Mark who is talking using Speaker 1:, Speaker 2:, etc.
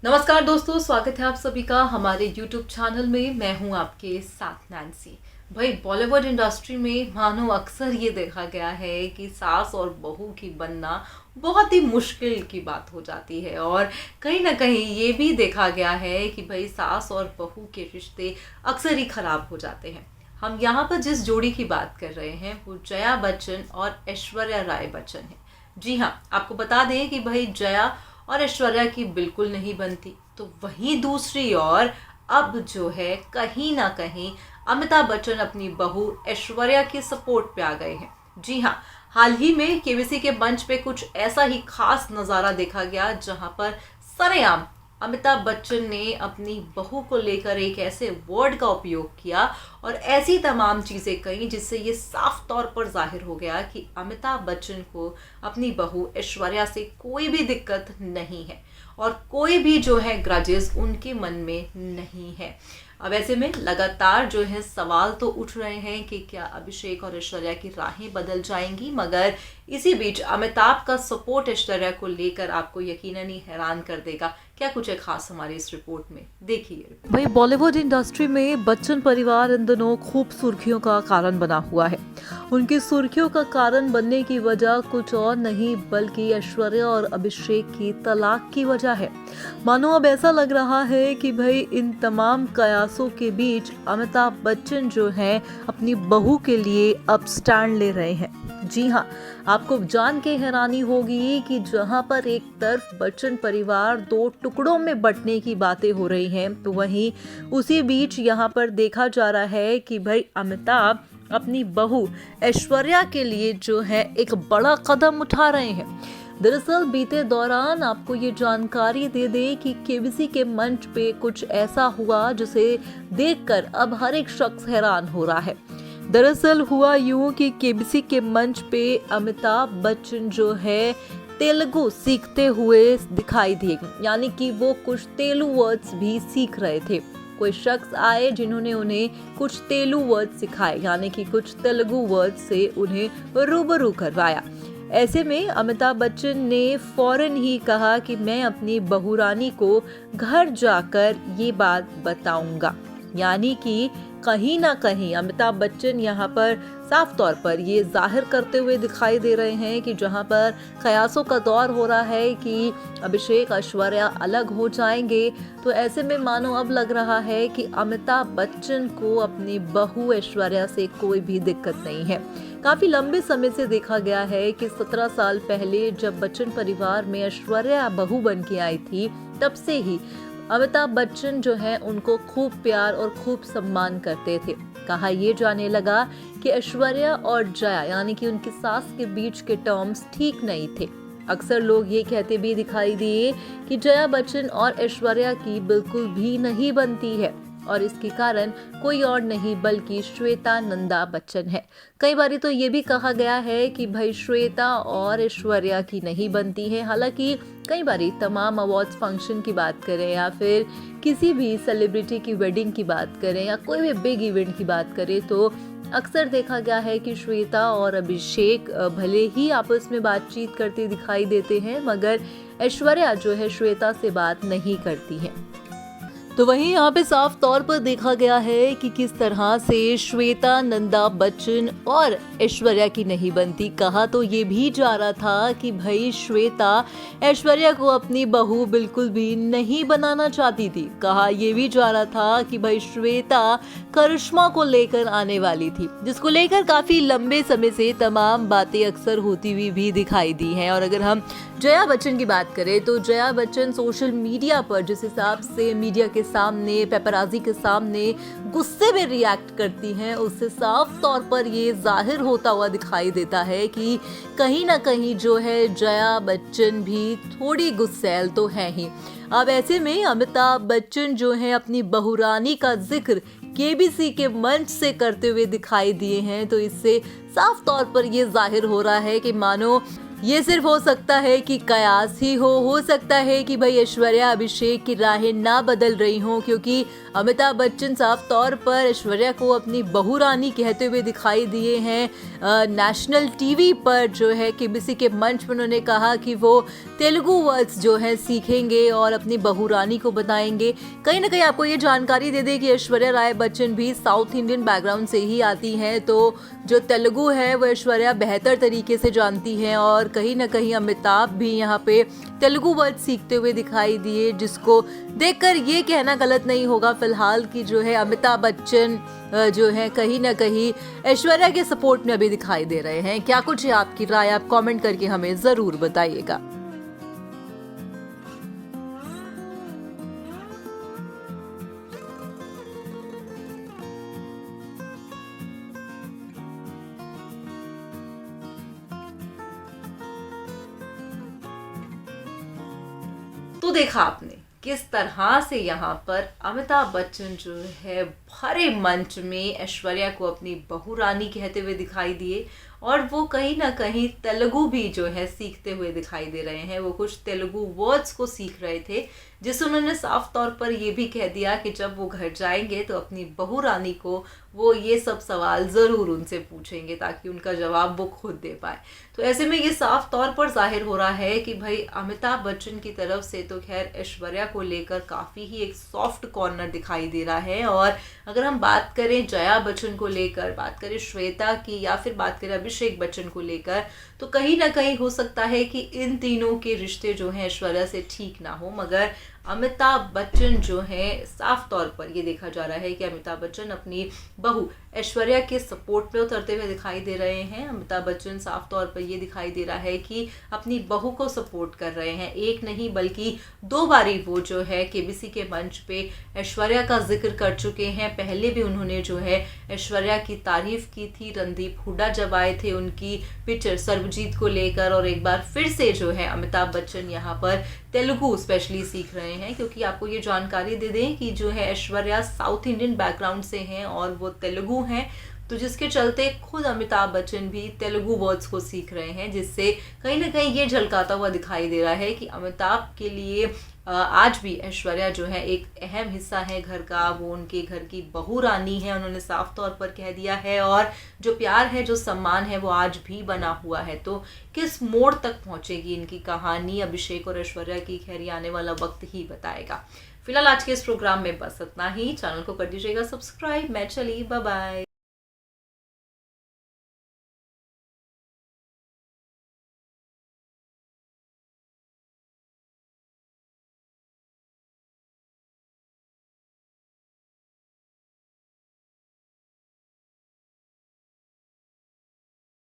Speaker 1: नमस्कार दोस्तों, स्वागत है आप सभी का हमारे YouTube चैनल में। मैं हूं आपके साथ नैन्सी। भाई, बॉलीवुड इंडस्ट्री में मानो अक्सर ये देखा गया है कि सास और बहू की बनना बहुत ही मुश्किल की बात हो जाती है, और कहीं ना कहीं ये भी देखा गया है कि भाई सास और बहू के रिश्ते अक्सर ही खराब हो जाते हैं। हम यहाँ पर जिस जोड़ी की बात कर रहे हैं वो जया बच्चन और ऐश्वर्या राय बच्चन है। जी हाँ, आपको बता दें कि भाई जया और ऐश्वर्या की बिल्कुल नहीं बनती, तो वहीं दूसरी ओर अब जो है कहीं ना कहीं अमिताभ बच्चन अपनी बहू ऐश्वर्या के सपोर्ट पे आ गए हैं। जी हाँ, हाल ही में केबीसी के मंच पे कुछ ऐसा ही खास नज़ारा देखा गया जहां पर सरेआम अमिताभ बच्चन ने अपनी बहू को लेकर एक ऐसे वर्ड का उपयोग किया और ऐसी तमाम चीज़ें कही जिससे ये साफ तौर पर जाहिर हो गया कि अमिताभ बच्चन को अपनी बहू ऐश्वर्या से कोई भी दिक्कत नहीं है और कोई भी जो है ग्रजेस उनके मन में नहीं है। अब ऐसे में लगातार जो है सवाल तो उठ रहे हैं कि क्या अभिषेक और ऐश्वर्या की राहें बदल जाएंगी, मगर इसी बीच अमिताभ का सपोर्ट ऐश्वर्या को लेकर आपको यकीनन ही हैरान कर देगा। क्या कुछ है खास हमारी इस रिपोर्ट में, देखिए।
Speaker 2: वही बॉलीवुड इंडस्ट्री में बच्चन परिवार इन दिनों खूब सुर्खियों का कारण बना हुआ है। उनकी सुर्खियों का कारण बनने की वजह कुछ और नहीं बल्कि ऐश्वर्या और अभिषेक की तलाक की वजह है। मानो अब ऐसा लग रहा है कि भाई इन तमाम कयासों के बीच अमिताभ बच्चन जो हैं अपनी बहू के लिए अब स्टैंड ले रहे हैं। जी हाँ, आपको जान के हैरानी होगी कि जहां पर एक तरफ बच्चन परिवार दो टुकड़ों में बंटने की बातें हो रही हैं, तो वहीं उसी बीच यहां पर देखा जा रहा है कि भाई अमिताभ अपनी बहू ऐश्वर्या के लिए जो है एक बड़ा कदम उठा रहे हैं। दरअसल बीते दौरान आपको ये जानकारी दे दे कि केबीसी के मंच पे कुछ ऐसा हुआ जिसे देखकर अब हर एक शख्स हैरान हो रहा है। दरअसल हुआ यूं कि केबीसी के मंच पे अमिताभ बच्चन जो है तेलुगु सीखते हुए दिखाई दिए, यानी कि वो कुछ तेलुगु वर्ड्स भी सीख रहे थे। कोई शख्स आए जिन्होंने उन्हें कुछ तेलुगु वर्ड सिखाए, यानी कि कुछ तेलुगु वर्ड से उन्हें रूबरू करवाया। ऐसे में अमिताभ बच्चन ने फौरन ही कहा कि मैं अपनी बहू रानी को घर जाकर ये बात बताऊंगा, यानी कि कहीं ना कहीं अमिताभ बच्चन यहाँ पर साफ तौर पर ये जाहिर करते हुए दिखाई दे रहे हैं कि जहाँ पर कयासों का दौर हो रहा है कि अभिषेक ऐश्वर्या अलग हो जाएंगे, तो ऐसे में मानो अब लग रहा है कि अमिताभ बच्चन को अपनी बहू ऐश्वर्या से कोई भी दिक्कत नहीं है। काफी लंबे समय से देखा गया है कि 17 साल पहले जब बच्चन परिवार में ऐश्वर्या बहू बन के आई थी, तब से ही अमिताभ बच्चन जो है उनको खूब प्यार और खूब सम्मान करते थे। कहा यह जाने लगा कि ऐश्वर्या और जया यानी कि उनकी सास के बीच के टर्म्स ठीक नहीं थे। अक्सर लोग ये कहते भी दिखाई दिए कि जया बच्चन और ऐश्वर्या की बिल्कुल भी नहीं बनती है, और इसके कारण कोई और नहीं बल्कि श्वेता नंदा बच्चन है। कई बारी तो ये भी कहा गया है कि भाई श्वेता और ऐश्वर्या की नहीं बनती है। हालांकि कई बारी तमाम अवार्ड्स फंक्शन की बात करें या फिर किसी भी सेलिब्रिटी की वेडिंग की बात करें या कोई भी बिग इवेंट की बात करें, तो अक्सर देखा गया है कि श्वेता और अभिषेक भले ही आपस में बातचीत करते दिखाई देते हैं, मगर ऐश्वर्या जो है श्वेता से बात नहीं करती है। तो वहीं यहाँ पे साफ तौर पर देखा गया है कि किस तरह से श्वेता नंदा बच्चन और ऐश्वर्या की नहीं बनती। कहा तो ये भी जा रहा था कि भाई श्वेता ऐश्वर्या को अपनी बहू बिल्कुल भी नहीं बनाना चाहती थी। कहा ये भी जा रहा था कि भाई श्वेता करिश्मा को लेकर आने वाली थी, जिसको लेकर काफी लंबे समय से तमाम बातें अक्सर होती हुई भी दिखाई दी हैं। और अगर हम जया बच्चन की बात करें तो जया बच्चन सोशल मीडिया पर जिस हिसाब से मीडिया के सामने, पेपराजी के सामने गुस्से में रिएक्ट करती हैं, उससे साफ तौर पर ये जाहिर होता हुआ दिखाई देता है कि कहीं ना कहीं जो है जया बच्चन भी थोड़ी गुस्सैल तो है ही। अब ऐसे में अमिताभ बच्चन जो है अपनी बहू रानी का जिक्र केबीसी के मंच से करते हुए दिखाई दिए हैं, तो इससे साफ तौर पर ये जाहिर हो रहा है कि मानो ये सिर्फ हो सकता है कि कयास ही हो सकता है कि भाई ऐश्वर्या अभिषेक की राहें ना बदल रही हों, क्योंकि अमिताभ बच्चन साफ तौर पर ऐश्वर्या को अपनी बहू रानी कहते हुए दिखाई दिए हैं। नेशनल टीवी पर जो है केबीसी के मंच पर उन्होंने कहा कि वो तेलुगु वर्ड्स जो है सीखेंगे और अपनी बहू रानी को बताएंगे। कहीं ना कहीं आपको ये जानकारी दे दें कि ऐश्वर्या राय बच्चन भी साउथ इंडियन बैकग्राउंड से ही आती हैं, तो जो तेलुगु है वो ऐश्वर्या बेहतर तरीके से जानती हैं और कहीं ना कहीं अमिताभ भी यहाँ पे तेलुगु वर्ड सीखते हुए दिखाई दिए, जिसको देखकर ये कहना गलत नहीं होगा फिलहाल कि जो है अमिताभ बच्चन जो है कहीं ना कहीं ऐश्वर्या के सपोर्ट में अभी दिखाई दे रहे हैं। क्या कुछ है आपकी राय, आप कमेंट करके हमें जरूर बताइएगा।
Speaker 1: तो देखा आपने किस तरह से यहाँ पर अमिताभ बच्चन जो है भरे मंच में ऐश्वर्या को अपनी बहू रानी कहते हुए दिखाई दिए और वो कहीं ना कहीं तेलुगु भी जो है सीखते हुए दिखाई दे रहे हैं। वो कुछ तेलुगु वर्ड्स को सीख रहे थे, जिससे उन्होंने साफ तौर पर ये भी कह दिया कि जब वो घर जाएंगे तो अपनी बहू रानी को वो ये सब सवाल ज़रूर उनसे पूछेंगे ताकि उनका जवाब वो खुद दे पाए। तो ऐसे में ये साफ तौर पर जाहिर हो रहा है कि भाई अमिताभ बच्चन की तरफ से तो खैर ऐश्वर्या को लेकर काफ़ी ही एक सॉफ्ट कॉर्नर दिखाई दे रहा है। और अगर हम बात करें जया बच्चन को लेकर, बात करें श्वेता की या फिर बात करें अभिषेक बच्चन को लेकर, तो कहीं ना कहीं हो सकता है कि इन तीनों के रिश्ते जो हैं ऐश्वर्या से ठीक ना हो, मगर अमिताभ बच्चन जो है साफ तौर पर ये देखा जा रहा है कि अमिताभ बच्चन अपनी बहू ऐश्वर्या के सपोर्ट में उतरते हुए दिखाई दे रहे हैं। अमिताभ बच्चन साफ तौर पर ये दिखाई दे रहा है कि अपनी बहू को सपोर्ट कर रहे हैं। एक नहीं बल्कि 2 बारी वो जो है केबीसी के मंच पे ऐश्वर्या का जिक्र कर चुके हैं। पहले भी उन्होंने जो है ऐश्वर्या की तारीफ की थी, रणदीप हुड्डा जब आए थे उनकी पिक्चर सर्वजीत को लेकर, और एक बार फिर से जो है अमिताभ बच्चन यहाँ पर तेलुगु स्पेशली सीख रहे हैं। क्योंकि आपको ये जानकारी दे दें कि जो है ऐश्वर्या साउथ इंडियन बैकग्राउंड से हैं और वो तेलुगु हैं, तो जिसके चलते खुद अमिताभ बच्चन भी तेलुगु वर्ड्स को सीख रहे हैं, जिससे कहीं ना कहीं ये झलकाता हुआ दिखाई दे रहा है कि अमिताभ के लिए आज भी ऐश्वर्या जो है एक अहम हिस्सा है घर का। वो उनके घर की बहू रानी है, उन्होंने साफ तौर पर कह दिया है, और जो प्यार है, जो सम्मान है, वो आज भी बना हुआ है। तो किस मोड़ तक पहुंचेगी इनकी कहानी अभिषेक और ऐश्वर्या की, खैर आने वाला वक्त ही बताएगा। फिलहाल आज के इस प्रोग्राम में बस इतना ही। चैनल को कर दीजिएगा सब्सक्राइब। मैं चली, बाय बाय।